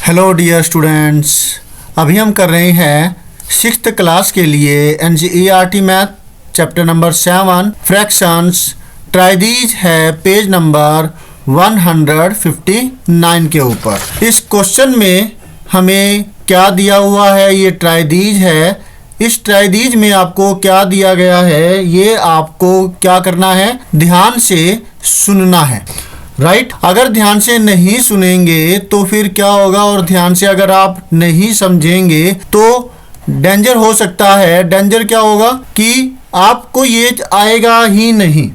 Hello dear students, अभी हम कर रहे हैं 6th क्लास के लिए NCERT math chapter number 7 fractions. Try these है पेज नंबर 159 के ऊपर। इस क्वेश्चन में हमें क्या दिया हुआ है, ये ट्राई दीज है। इस ट्राई दीज में आपको क्या दिया गया है, ये आपको क्या करना है, ध्यान से सुनना है। राइट अगर ध्यान से नहीं सुनेंगे तो फिर क्या होगा, और ध्यान से अगर आप नहीं समझेंगे तो डेंजर हो सकता है। डेंजर क्या होगा कि आपको ये आएगा ही नहीं।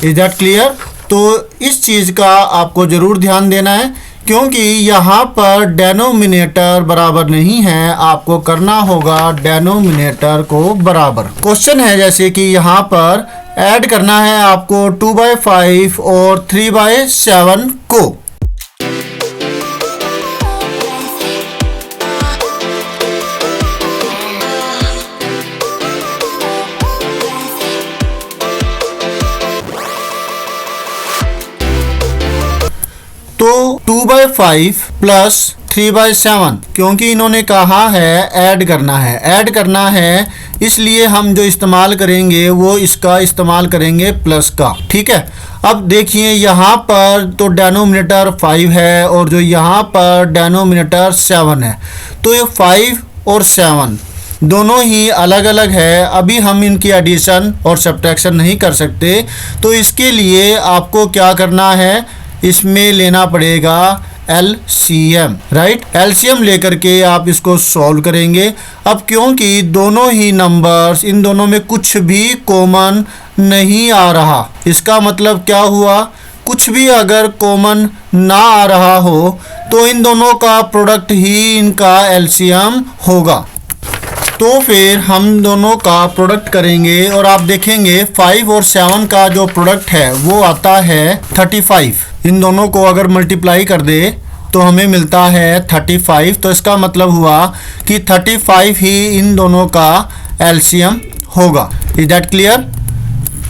Is that clear? तो इस चीज़ का आपको ज़रूर ध्यान देना है, क्योंकि यहाँ पर डेनोमिनेटर बराबर नहीं है। आपको करना होगा डेनोमिनेटर को बराबर। क्वेश्चन है जैसे कि यहाँ पर ऐड करना है आपको 2/5 और 3/7 को। तो 2/5 प्लस 3/7, क्योंकि इन्होंने कहा है ऐड करना है। ऐड करना है इसलिए हम जो इस्तेमाल करेंगे वो इसका इस्तेमाल करेंगे प्लस का। ठीक है, अब देखिए यहाँ पर तो डेनोमिनेटर 5 है और जो यहाँ पर डेनोमिनेटर 7 है, तो ये 5 और 7 दोनों ही अलग अलग है। अभी हम इनकी एडिशन और सब्ट्रैक्शन नहीं कर सकते, तो इसके लिए आपको क्या करना है, इसमें लेना पड़ेगा LCM। राइट, LCM लेकर के आप इसको सॉल्व करेंगे। अब क्योंकि दोनों ही नंबर्स, इन दोनों में कुछ भी कॉमन नहीं आ रहा, इसका मतलब क्या हुआ, कुछ भी अगर कॉमन ना आ रहा हो तो इन दोनों का प्रोडक्ट ही इनका LCM होगा। तो फिर हम दोनों का प्रोडक्ट करेंगे और आप देखेंगे 5 और 7 का जो प्रोडक्ट है वो आता है 35। इन दोनों को अगर मल्टीप्लाई कर दे तो हमें मिलता है 35। तो इसका मतलब हुआ कि 35 ही इन दोनों का LCM होगा। Is that clear?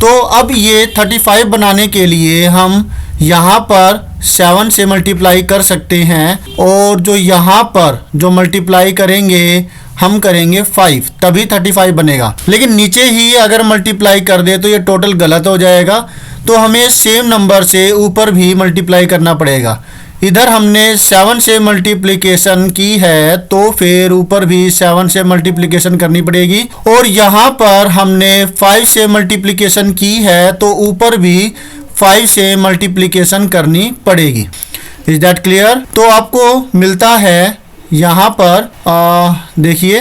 तो अब ये 35 बनाने के लिए हम यहाँ पर 7 से मल्टीप्लाई कर सकते हैं, और जो यहाँ पर जो मल्टीप्लाई करेंगे हम करेंगे 5, तभी 35 बनेगा। लेकिन नीचे ही अगर मल्टीप्लाई कर दे तो ये टोटल गलत हो जाएगा, तो हमें सेम नंबर से ऊपर भी मल्टीप्लाई करना पड़ेगा। इधर हमने 7 से मल्टीप्लिकेशन की है तो फिर ऊपर भी 7 से मल्टीप्लिकेशन करनी पड़ेगी, और यहाँ पर हमने 5 से मल्टीप्लिकेशन की है तो ऊपर भी 5 से मल्टीप्लिकेशन करनी पड़ेगी। Is that clear? तो आपको मिलता है यहाँ पर देखिए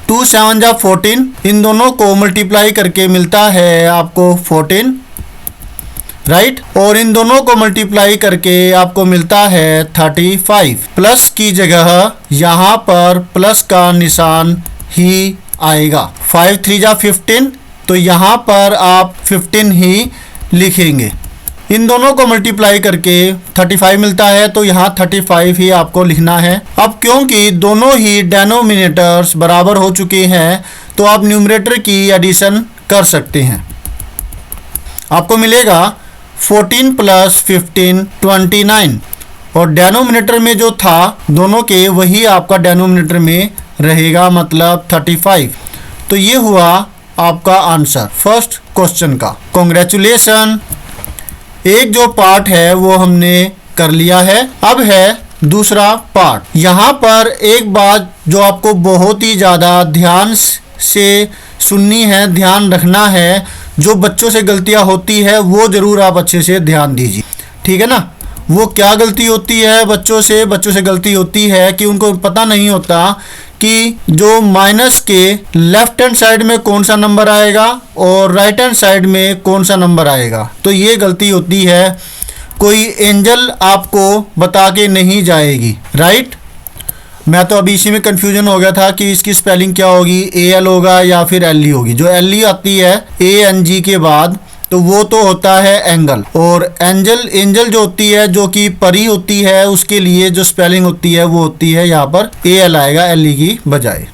2 7 जा 14, इन दोनों को मल्टीप्लाई करके मिलता है आपको 14। राइट, और इन दोनों को मल्टीप्लाई करके आपको मिलता है 35। प्लस की जगह यहाँ पर प्लस का निशान ही आएगा। 5 3 जा 15, तो यहाँ पर आप 15 ही लिखेंगे। इन दोनों को मल्टीप्लाई करके 35 मिलता है, तो यहाँ 35 ही आपको लिखना है। अब क्योंकि दोनों ही डेनोमिनेटर्स बराबर हो चुके हैं तो आप न्यूमरेटर की एडिशन कर सकते हैं। आपको मिलेगा 14 प्लस 15 29, और डेनोमिनेटर में जो था दोनों के वही आपका डेनोमिनेटर में रहेगा, मतलब 35। तो ये हुआ आपका आंसर फर्स्ट क्वेश्चन का। कॉन्ग्रेचुलेसन, एक जो पार्ट है वो हमने कर लिया है। अब है दूसरा पार्ट। यहाँ पर एक बात जो आपको बहुत ही ज़्यादा ध्यान से सुननी है, ध्यान रखना है, जो बच्चों से गलतियाँ होती है वो ज़रूर आप अच्छे से ध्यान दीजिए। ठीक है ना? वो क्या गलती होती है बच्चों से गलती होती है कि उनको पता नहीं होता कि जो माइनस के लेफ्ट हैंड साइड में कौन सा नंबर आएगा और राइट हैंड साइड में कौन सा नंबर आएगा। तो ये गलती होती है, कोई एंजल आपको बता के नहीं जाएगी। राइट, मैं तो अभी इसी में कंफ्यूजन हो गया था कि इसकी स्पेलिंग क्या होगी, AL होगा या फिर LE होगी। जो LE आती है ANG के बाद, तो वो तो होता है एंगल, और एंजल जो होती है, जो कि परी होती है, उसके लिए जो स्पेलिंग होती है वो होती है यहाँ पर AL आएगा LE की बजाय।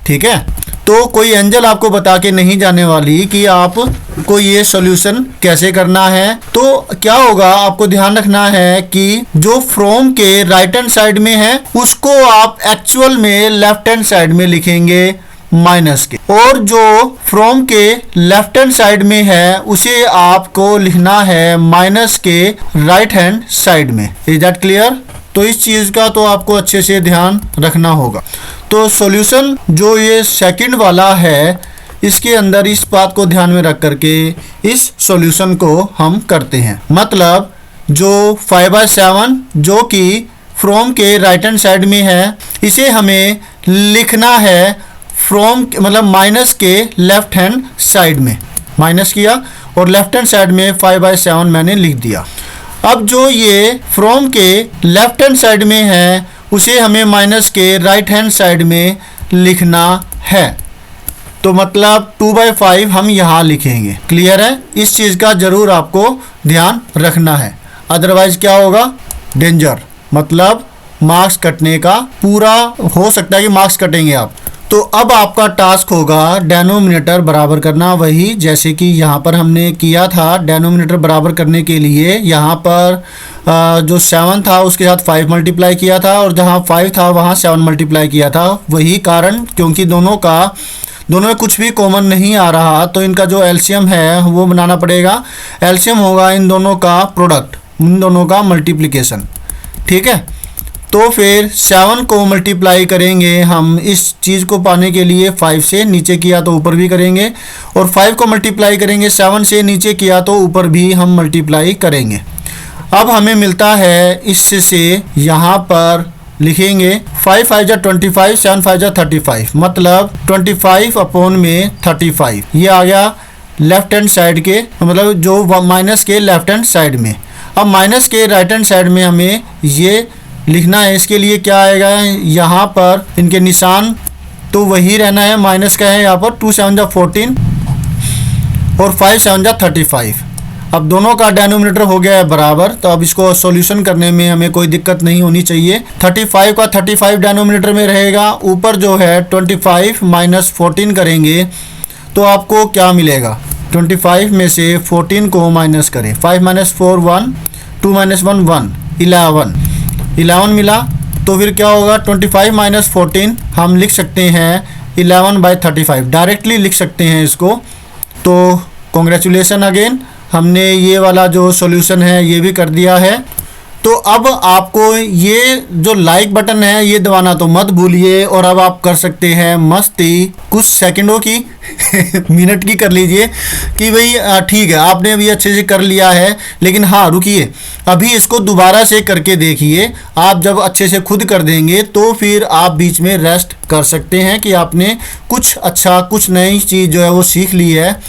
ठीक है, तो कोई एंजल आपको बता के नहीं जाने वाली कि आपको ये सॉल्यूशन कैसे करना है। तो क्या होगा, आपको ध्यान रखना है कि जो फ्रॉम के राइट हैंड साइड में है उसको आप एक्चुअल में लेफ्ट हैंड साइड में लिखेंगे माइनस के, और जो फ्रॉम के लेफ्ट हैंड साइड में है उसे आपको लिखना है माइनस के राइट हैंड साइड में। Is that clear? तो इस चीज का तो आपको अच्छे से ध्यान रखना होगा। तो सॉल्यूशन जो ये सेकंड वाला है, इसके अंदर इस बात को ध्यान में रख करके इस सॉल्यूशन को हम करते हैं। मतलब जो 5/7 जो कि फ्रॉम के राइट हैंड साइड में है, इसे हमें लिखना है फ्रॉम मतलब माइनस के लेफ्ट हैंड साइड में। माइनस किया और लेफ्ट हैंड साइड में 5/7 मैंने लिख दिया। अब जो ये फ्रॉम के लेफ्ट हैंड साइड में है उसे हमें माइनस के राइट हैंड साइड में लिखना है। तो मतलब 2/5 हम यहाँ लिखेंगे। क्लियर है? इस चीज़ का ज़रूर आपको ध्यान रखना है, अदरवाइज क्या होगा, डेंजर। मतलब मार्क्स कटने का पूरा हो सकता है कि मार्क्स कटेंगे आप। तो अब आपका टास्क होगा डेनोमिनेटर बराबर करना, वही जैसे कि यहाँ पर हमने किया था। डेनोमिनेटर बराबर करने के लिए यहाँ पर जो 7 था उसके साथ 5 मल्टीप्लाई किया था, और जहाँ 5 था वहाँ 7 मल्टीप्लाई किया था। वही कारण, क्योंकि दोनों में कुछ भी कॉमन नहीं आ रहा, तो इनका जो एलसीएम है वो बनाना पड़ेगा। एलसीएम होगा इन दोनों का प्रोडक्ट, इन दोनों का मल्टीप्लिकेशन। ठीक है, तो फिर 7 को मल्टीप्लाई करेंगे हम इस चीज़ को पाने के लिए 5 से, नीचे किया तो ऊपर भी करेंगे, और 5 को मल्टीप्लाई करेंगे 7 से, नीचे किया तो ऊपर भी हम मल्टीप्लाई करेंगे। अब हमें मिलता है इससे यहाँ पर लिखेंगे 5×5 = 25, 7×5 = 35, मतलब 25/35 ये आ गया लेफ्ट हैंड साइड के, मतलब जो माइनस के लेफ्ट हैंड साइड में। अब माइनस के राइट हैंड साइड में हमें ये लिखना है। इसके लिए क्या आएगा, यहाँ पर इनके निशान तो वही रहना है, माइनस का है यहाँ पर 2×7 = 14 और 5×7 = 35। अब दोनों का डेनोमिनेटर हो गया है बराबर, तो अब इसको सॉल्यूशन करने में हमें कोई दिक्कत नहीं होनी चाहिए। 35 का 35 डेनोमिनेटर में रहेगा, ऊपर जो है 25 - 14 करेंगे तो आपको क्या मिलेगा, 25 में से 14 को माइनस करें, 5 - 4 1, 2 - 1 1, 11 मिला। तो फिर क्या होगा, 25 - 14 हम लिख सकते हैं 11/35, डायरेक्टली लिख सकते हैं इसको। तो कॉन्ग्रेचुलेसन अगेन, हमने ये वाला जो सॉल्यूशन है ये भी कर दिया है। तो अब आपको ये जो लाइक बटन है ये दबाना तो मत भूलिए, और अब आप कर सकते हैं मस्ती कुछ सेकंडों की मिनट की कर लीजिए कि भाई ठीक है आपने अभी अच्छे से कर लिया है, लेकिन हाँ रुकिए, अभी इसको दोबारा से करके देखिए। आप जब अच्छे से खुद कर देंगे तो फिर आप बीच में रेस्ट कर सकते हैं कि आपने कुछ अच्छा, कुछ नई चीज़ जो है वो सीख ली है।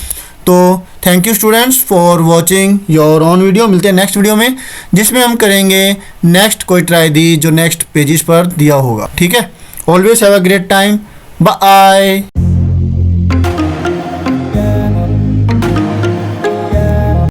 तो thank you students for watching your own video. मिलते हैं नेक्स्ट वीडियो में, जिसमें हम करेंगे नेक्स्ट कोई ट्राई दी जो नेक्स्ट पेजेस पर दिया होगा। ठीक है, always have a great time, bye.